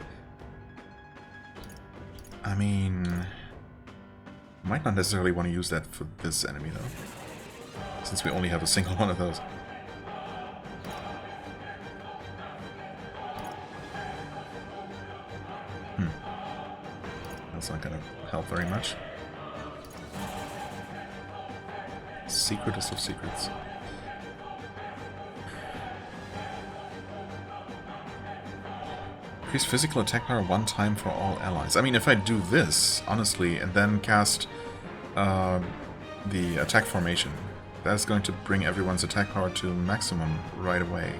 I mean... might not necessarily want to use that for this enemy, though. Since we only have a single one of those. That's not gonna help very much. Secretest of secrets. Increase physical attack power 1 time for all allies. I mean, if I do this, honestly, and then cast the attack formation, that's going to bring everyone's attack power to maximum right away.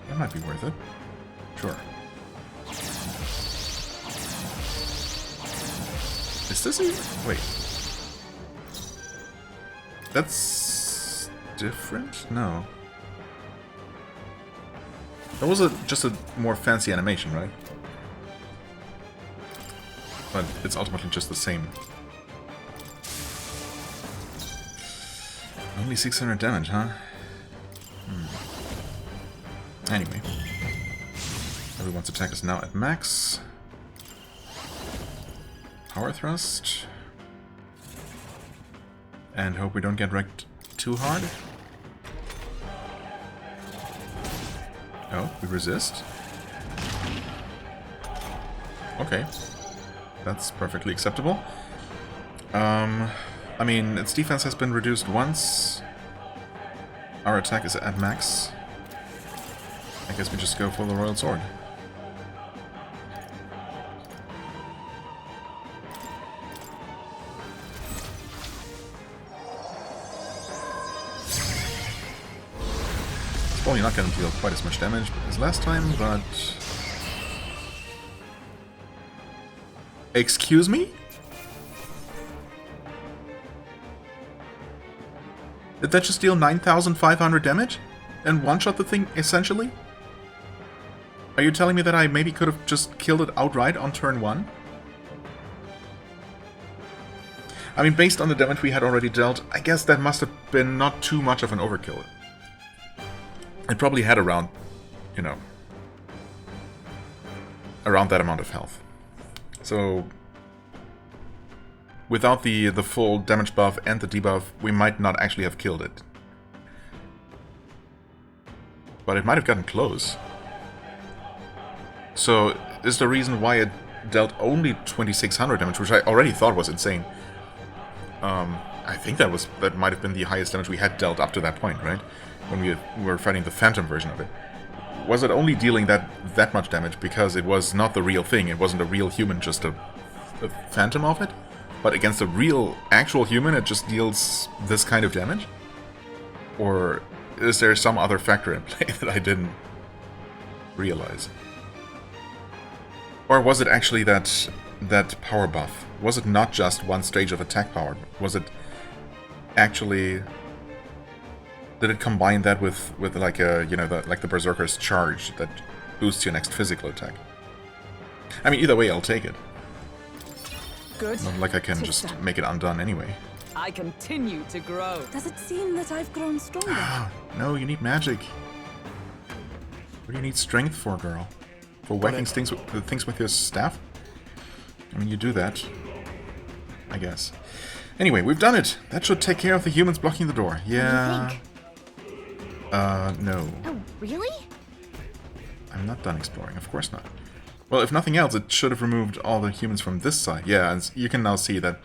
That might be worth it. Sure. Is this a... wait. That's... different? No. That was just a more fancy animation, right? But it's ultimately just the same. Only 600 damage, huh? Anyway. Everyone's attack is now at max. Power thrust. And hope we don't get wrecked too hard. Oh, we resist. Okay. That's perfectly acceptable. I mean, its defense has been reduced once. Our attack is at max. I guess we just go for the Royal Sword. It's probably not going to deal quite as much damage as last time, but... Excuse me? Did that just deal 9,500 damage? And one-shot the thing, essentially? Are you telling me that I maybe could have just killed it outright on turn 1? I mean, based on the damage we had already dealt, I guess that must have been not too much of an overkill. It probably had around, you know, around that amount of health. So, without the full damage buff and the debuff, we might not actually have killed it. But it might have gotten close. So, is the reason why it dealt only 2,600 damage, which I already thought was insane. I think that might have been the highest damage we had dealt up to that point, right? When we were fighting the Phantom version of it. Was it only dealing that much damage because it was not the real thing? It wasn't a real human, just a phantom of it? But against a real, actual human, it just deals this kind of damage? Or is there some other factor in play that I didn't realize? Or was it actually that power buff? Was it not just one stage of attack power? Was it actually... Did it combine that with like a, you know, like the Berserker's charge that boosts your next physical attack? I mean, either way, I'll take it. Good. Not like I can just make it undone anyway. I continue to grow. Does it seem that I've grown stronger? No, you need magic. What do you need strength for, girl? For whacking things with your staff? I mean, you do that. I guess. Anyway, we've done it! That should take care of the humans blocking the door. Yeah... What do you think? No. Oh, really? I'm not done exploring, of course not. Well, if nothing else, it should have removed all the humans from this side. Yeah, and you can now see that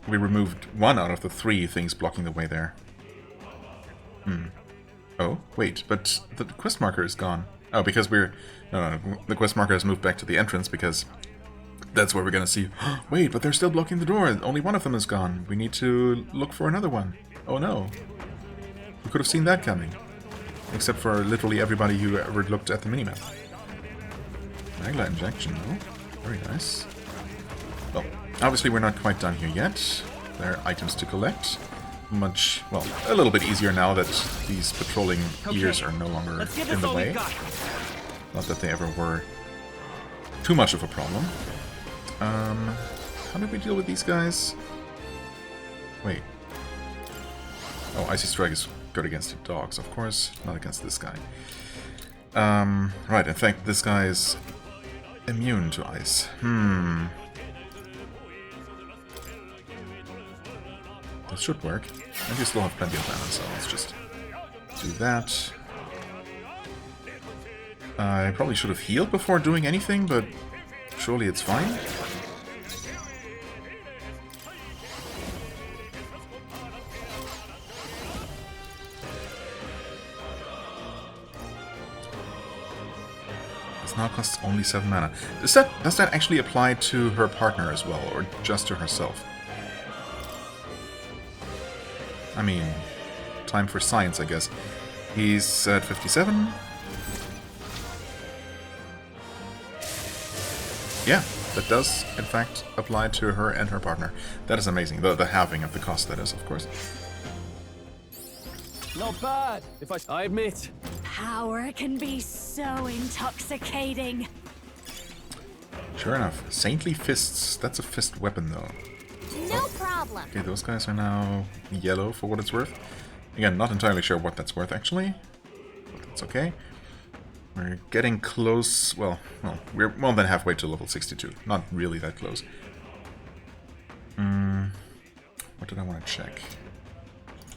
we removed 1 out of the 3 things blocking the way there. Oh, wait, but the quest marker is gone. Oh, because we're... No, the quest marker has moved back to the entrance, because that's where we're gonna see... Wait, but they're still blocking the door. Only one of them is gone. We need to look for another one. Oh no. We could have seen that coming. Except for literally everybody who ever looked at the minimap. Magla injection, though. Very nice. Well, obviously we're not quite done here yet. There are items to collect. Much, well, a little bit easier now that these patrolling ears are no longer in the way. Not that they ever were too much of a problem. How did we deal with these guys? Wait. Oh, Icy Strike is good against the dogs, of course, not against this guy. Right, in fact, this guy is immune to ice. This should work. And you still have plenty of mana, so let's just do that. I probably should have healed before doing anything, but surely it's fine. This now costs only 7 mana. Does that actually apply to her partner as well, or just to herself? I mean, time for science, I guess. He's at 57. Yeah, that does, in fact, apply to her and her partner. That is amazing. The halving of the cost, that is, of course. Not bad, if I admit. Power can be so intoxicating. Sure enough. Saintly Fists. That's a fist weapon, though. No problem. Okay, those guys are now yellow for what it's worth. Again, not entirely sure what that's worth, actually. But that's okay. We're getting close. Well, we're more than halfway to level 62. Not really that close. What did I want to check?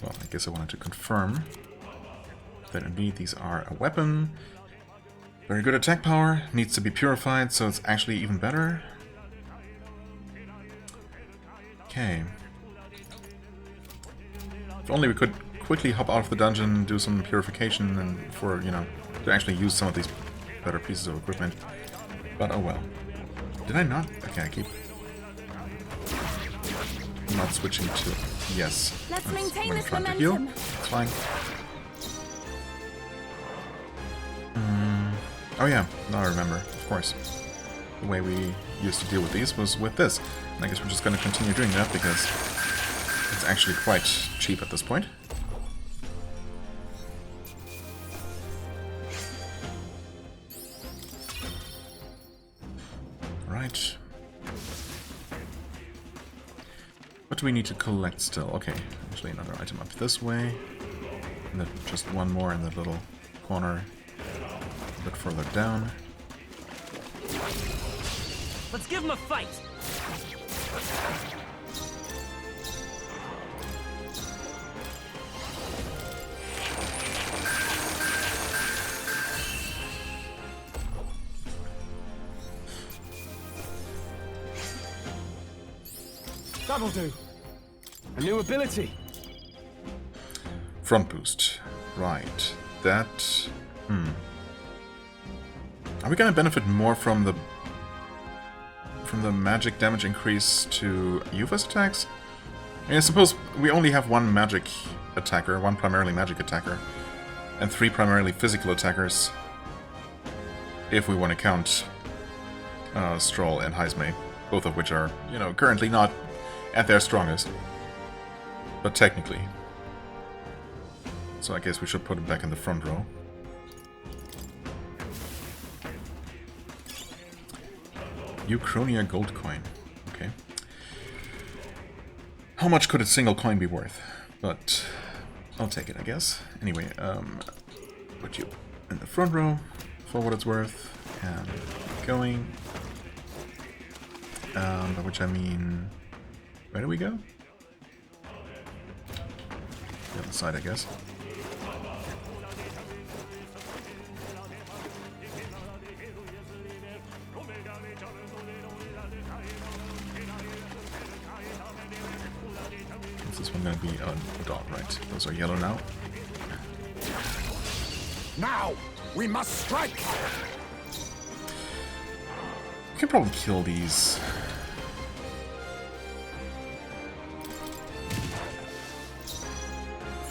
Well, I guess I wanted to confirm that indeed these are a weapon. Very good attack power. Needs to be purified, so it's actually even better. Okay. If only we could quickly hop out of the dungeon, do some purification, and for, you know, to actually use some of these better pieces of equipment. But oh well. Did I not? Okay, I keep not switching to... Yes. Let's maintain when this trying to heal. momentum. It's fine. Oh yeah, now I remember, of course. The way we used to deal with these was with this. And I guess we're just going to continue doing that because it's actually quite cheap at this point. Right. What do we need to collect still? Okay, actually another item up this way. And then just one more in the little corner a bit further down. Let's give him a fight! That'll do. A new ability. Front boost. Right. That... Are we gonna benefit more from the magic damage increase to Yuva's attacks? I mean, I suppose we only have one magic attacker, one primarily magic attacker, and 3 primarily physical attackers, if we want to count Stroll and Heismay, both of which are, you know, currently not at their strongest, but technically. So I guess we should put it back in the front row. Uchronia gold coin. Okay. How much could a single coin be worth? But I'll take it, I guess. Anyway, put you in the front row for what it's worth. And going. By which I mean... Where do we go? The other side, I guess. Is this one going to be a dot, right? Those are yellow now. Now, we must strike! We can probably kill these.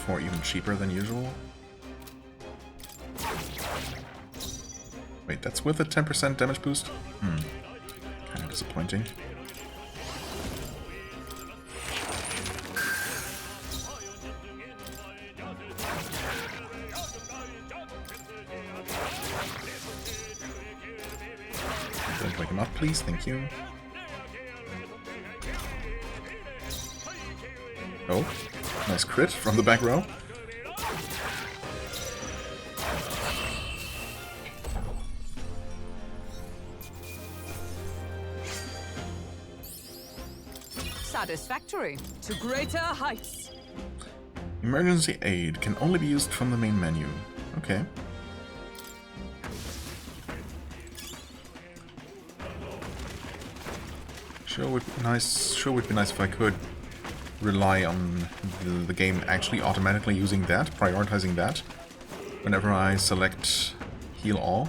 For even cheaper than usual. Wait, that's with a 10% damage boost? Kind of disappointing. Don't wake him up, please. Thank you. Oh, nice crit from the back row. Satisfactory. To greater heights. Emergency aid can only be used from the main menu. Okay. Sure would be nice if I could rely on the game actually automatically using that, prioritizing that, whenever I select heal all.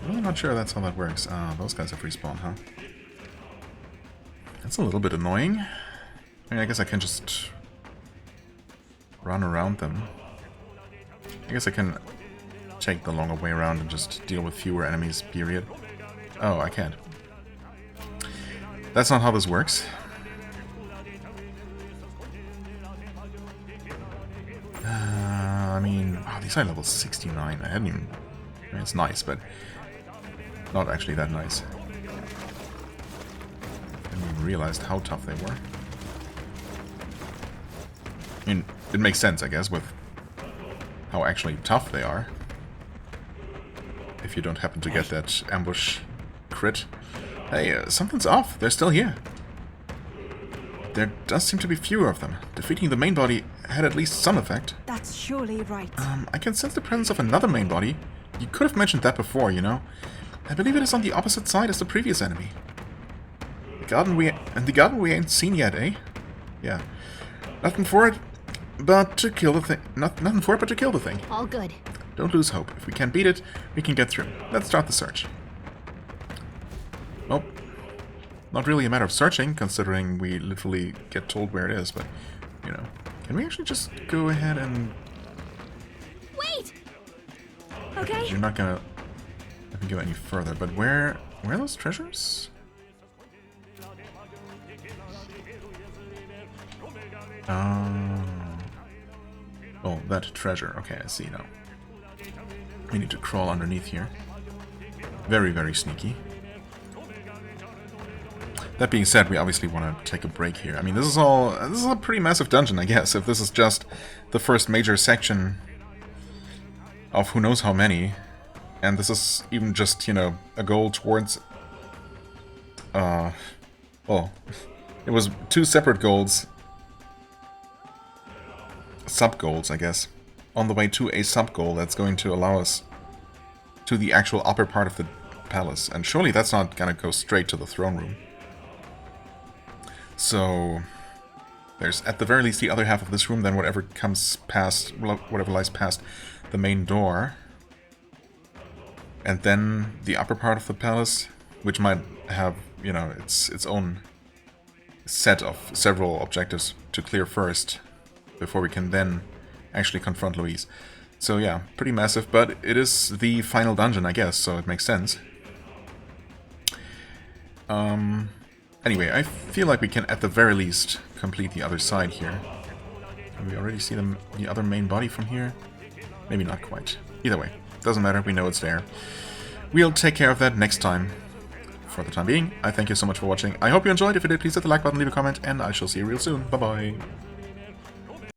I'm not sure that's how that works. Ah, those guys have respawned, huh? That's a little bit annoying. I mean, I guess I can just run around them. I guess I can take the longer way around and just deal with fewer enemies, period. Oh, I can't. That's not how this works. I mean, wow, these are level 69. I hadn't even... I mean, it's nice, but not actually that nice. I hadn't even realized how tough they were. I mean, it makes sense, I guess, with how actually tough they are. If you don't happen to get that ambush crit. Hey, something's off. They're still here. There does seem to be fewer of them. Defeating the main body had at least some effect. That's surely right. I can sense the presence of another main body. You could have mentioned that before, you know. I believe it is on the opposite side as the previous enemy. The garden we ain't seen yet, eh? Yeah. Nothing for it but to kill the thing. Nothing for it but to kill the thing. All good. Don't lose hope. If we can't beat it, we can get through. Let's start the search. Well, not really a matter of searching, considering we literally get told where it is, but, you know. Can we actually just go ahead and... Wait! Okay. You're not gonna let me go any further, but where are those treasures? Oh, that treasure. Okay, I see now. We need to crawl underneath here. Very, very sneaky. That being said, we obviously want to take a break here. I mean, this is a pretty massive dungeon, I guess, if this is just the first major section of who knows how many. And this is even just, you know, a goal towards... well, it was two separate goals. Sub-goals, I guess. On the way to a sub-goal that's going to allow us to the actual upper part of the palace. And surely that's not gonna go straight to the throne room. So... there's at the very least the other half of this room, then whatever comes past... whatever lies past the main door. And then the upper part of the palace, which might have, you know, its own set of several objectives to clear first, before we can then actually confront Louise. So yeah, pretty massive, but it is the final dungeon, I guess, so it makes sense. Anyway, I feel like we can at the very least complete the other side here. Can we already see the other main body from here? Maybe not quite. Either way, doesn't matter, we know it's there. We'll take care of that next time. For the time being, I thank you so much for watching. I hope you enjoyed. If you did, please hit the like button, leave a comment, and I shall see you real soon. Bye-bye.